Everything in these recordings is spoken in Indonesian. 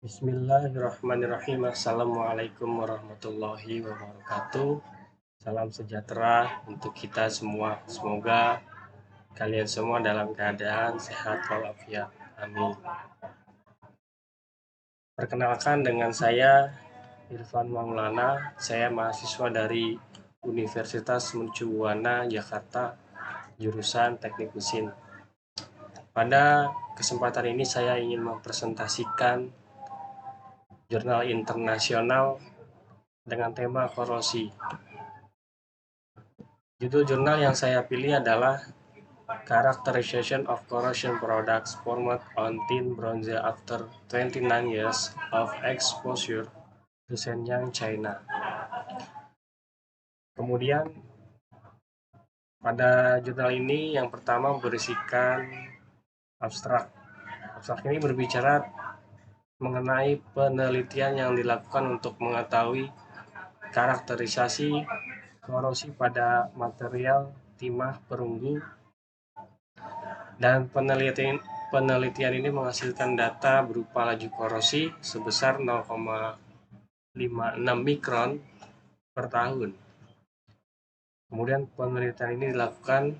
Bismillahirrahmanirrahim. Assalamualaikum warahmatullahi wabarakatuh. Salam sejahtera untuk kita semua. Semoga kalian semua dalam keadaan sehat walafiat. Amin. Perkenalkan dengan saya Irfan Maulana. Saya mahasiswa dari Universitas Mercubuana Jakarta, jurusan Teknik Mesin. Pada kesempatan ini saya ingin mempresentasikan jurnal internasional dengan tema korosi. Judul jurnal yang saya pilih adalah Characterization of Corrosion Products Formed on Tin Bronze After 29 Years of Exposure to Shenyang, China. Kemudian pada jurnal ini yang pertama berisikan abstrak. Abstrak ini berbicara mengenai penelitian yang dilakukan untuk mengetahui karakterisasi korosi pada material timah perunggu, dan penelitian ini menghasilkan data berupa laju korosi sebesar 0,56 mikron per tahun. Kemudian penelitian ini dilakukan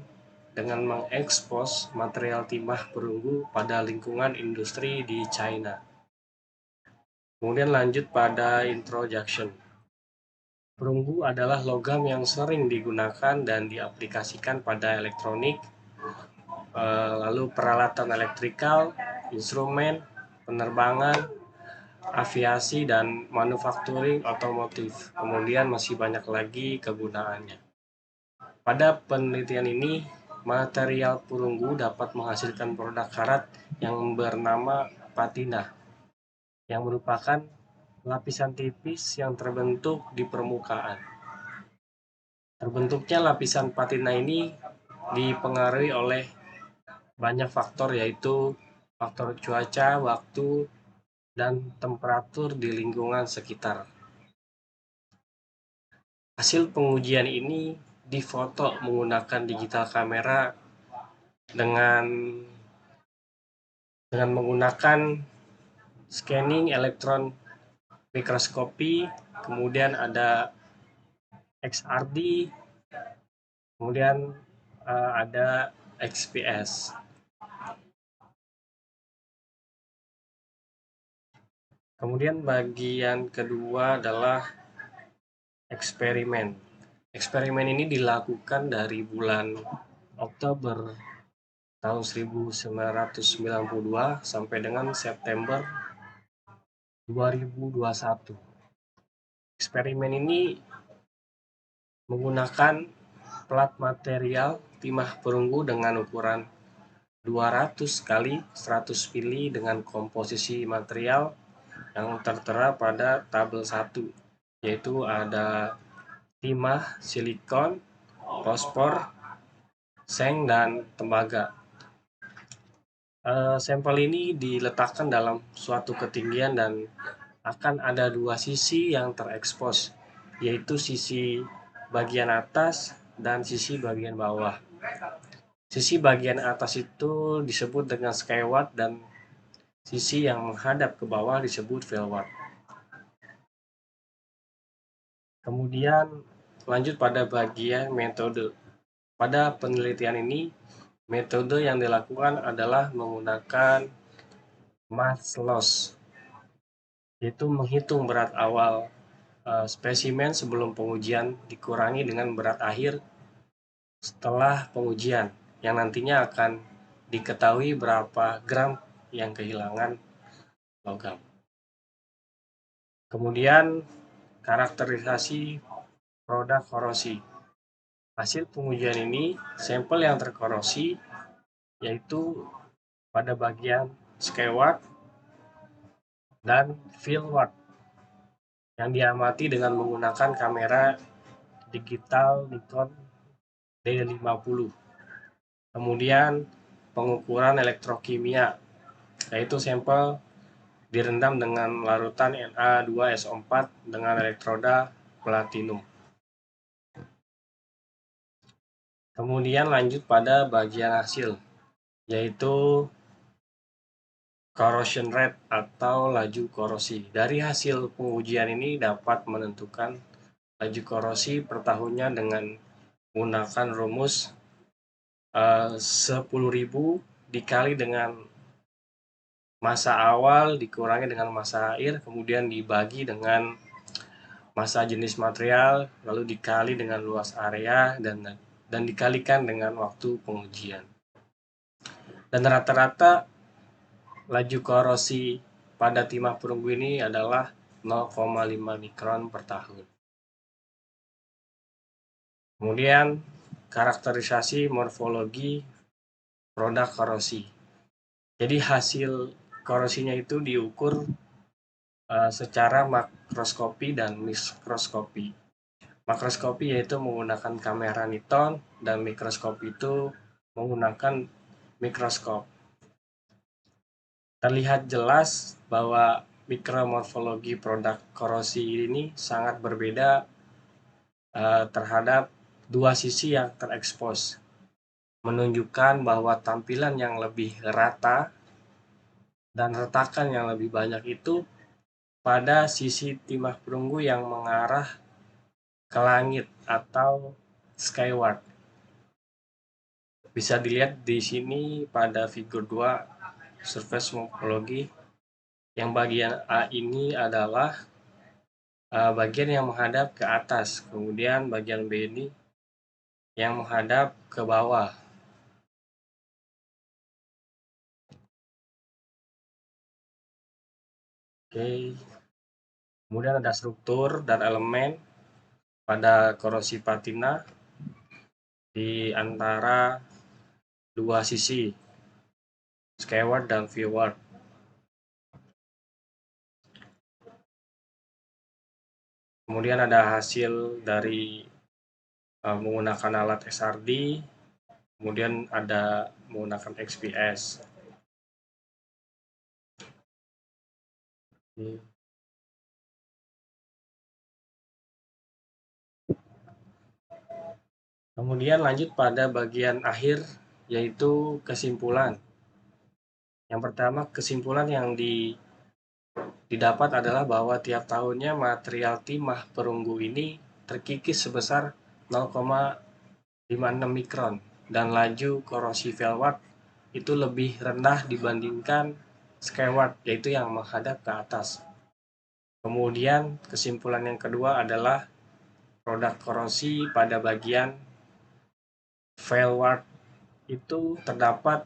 dengan mengekspos material timah perunggu pada lingkungan industri di China. Kemudian lanjut pada introduction. Perunggu adalah logam yang sering digunakan dan diaplikasikan pada elektronik, lalu peralatan elektrikal, instrumen, penerbangan, aviasi, dan manufacturing otomotif. Kemudian masih banyak lagi kegunaannya. Pada penelitian ini, material perunggu dapat menghasilkan produk karat yang bernama patina, yang merupakan lapisan tipis yang terbentuk di permukaan. Terbentuknya lapisan patina ini dipengaruhi oleh banyak faktor, yaitu faktor cuaca, waktu, dan temperatur di lingkungan sekitar. Hasil pengujian ini difoto menggunakan digital kamera dengan menggunakan scanning elektron mikroskopi, kemudian ada XRD, kemudian ada XPS. Kemudian bagian kedua adalah eksperimen. Eksperimen ini dilakukan dari bulan Oktober tahun 1992 sampai dengan September 2021. Eksperimen ini menggunakan plat material timah perunggu dengan ukuran 200 kali 100 mili dengan komposisi material yang tertera pada tabel 1, yaitu ada timah, silikon, fosfor, seng, dan tembaga. Sampel ini diletakkan dalam suatu ketinggian dan akan ada dua sisi yang terekspos, yaitu sisi bagian atas dan sisi bagian bawah. Sisi bagian atas itu disebut dengan skyward dan sisi yang menghadap ke bawah disebut veilward. Kemudian lanjut pada bagian metode. Pada penelitian ini, metode yang dilakukan adalah menggunakan mass loss, yaitu menghitung berat awal spesimen sebelum pengujian dikurangi dengan berat akhir setelah pengujian, yang nantinya akan diketahui berapa gram yang kehilangan logam. Kemudian karakterisasi produk korosi. Hasil pengujian ini, sampel yang terkorosi yaitu pada bagian skyward dan veilward yang diamati dengan menggunakan kamera digital Nikon D50. Kemudian pengukuran elektrokimia, yaitu sampel direndam dengan larutan Na2SO4 dengan elektroda platinum. Kemudian lanjut pada bagian hasil, yaitu corrosion rate atau laju korosi. Dari hasil pengujian ini dapat menentukan laju korosi per tahunnya dengan menggunakan rumus 10.000 dikali dengan massa awal dikurangi dengan massa air, kemudian dibagi dengan massa jenis material, lalu dikali dengan luas area dan dikalikan dengan waktu pengujian. Dan rata-rata laju korosi pada timah perunggu ini adalah 0,5 mikron per tahun. Kemudian karakterisasi morfologi produk korosi. Jadi hasil korosinya itu diukur secara makroskopi dan mikroskopi. Makroskopi yaitu menggunakan kamera Newton dan mikroskopi itu menggunakan mikroskop. Terlihat jelas bahwa mikromorfologi produk korosi ini sangat berbeda terhadap dua sisi yang terekspos, menunjukkan bahwa tampilan yang lebih rata dan retakan yang lebih banyak itu pada sisi timah perunggu yang mengarah ke langit atau skyward. Bisa dilihat di sini pada figur 2 surface morphology, yang bagian A ini adalah bagian yang menghadap ke atas, kemudian bagian B ini yang menghadap ke bawah. Oke. Kemudian ada struktur dan elemen pada korosi patina di antara dua sisi, skyward dan viewward. Kemudian ada hasil dari menggunakan alat SRD, kemudian ada menggunakan XPS. Kemudian lanjut pada bagian akhir, yaitu kesimpulan. Yang pertama, kesimpulan yang didapat adalah bahwa tiap tahunnya material timah perunggu ini terkikis sebesar 0,56 mikron dan laju korosi velward itu lebih rendah dibandingkan skyward, yaitu yang menghadap ke atas. Kemudian kesimpulan yang kedua adalah produk korosi pada bagian velward itu terdapat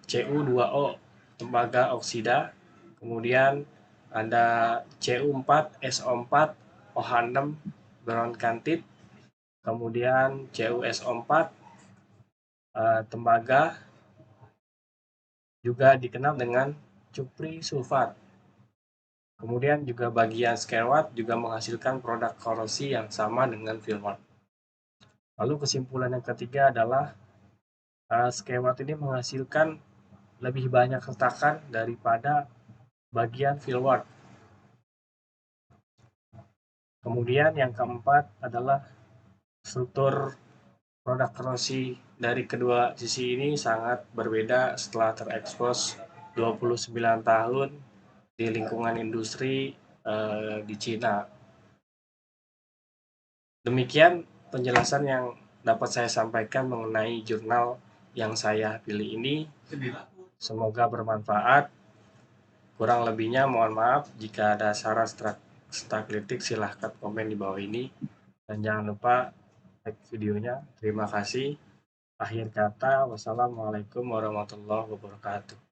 Cu2O tembaga oksida, kemudian ada Cu4SO4 OH6 boron kantit, kemudian CuSO4 tembaga juga dikenal dengan cupri sulfat. Kemudian juga bagian skyward juga menghasilkan produk korosi yang sama dengan filward. Lalu kesimpulan yang ketiga adalah skyward ini menghasilkan lebih banyak retakan daripada bagian filward. Kemudian yang keempat adalah struktur produk korosi dari kedua sisi ini sangat berbeda setelah terekspos 29 tahun di lingkungan industri di Cina. Demikian penjelasan yang dapat saya sampaikan mengenai jurnal yang saya pilih ini. Semoga bermanfaat. Kurang lebihnya mohon maaf. Jika ada saran serta kritik silahkan komen di bawah ini. Dan jangan lupa like videonya. Terima kasih. Akhir kata, wassalamualaikum warahmatullahi wabarakatuh.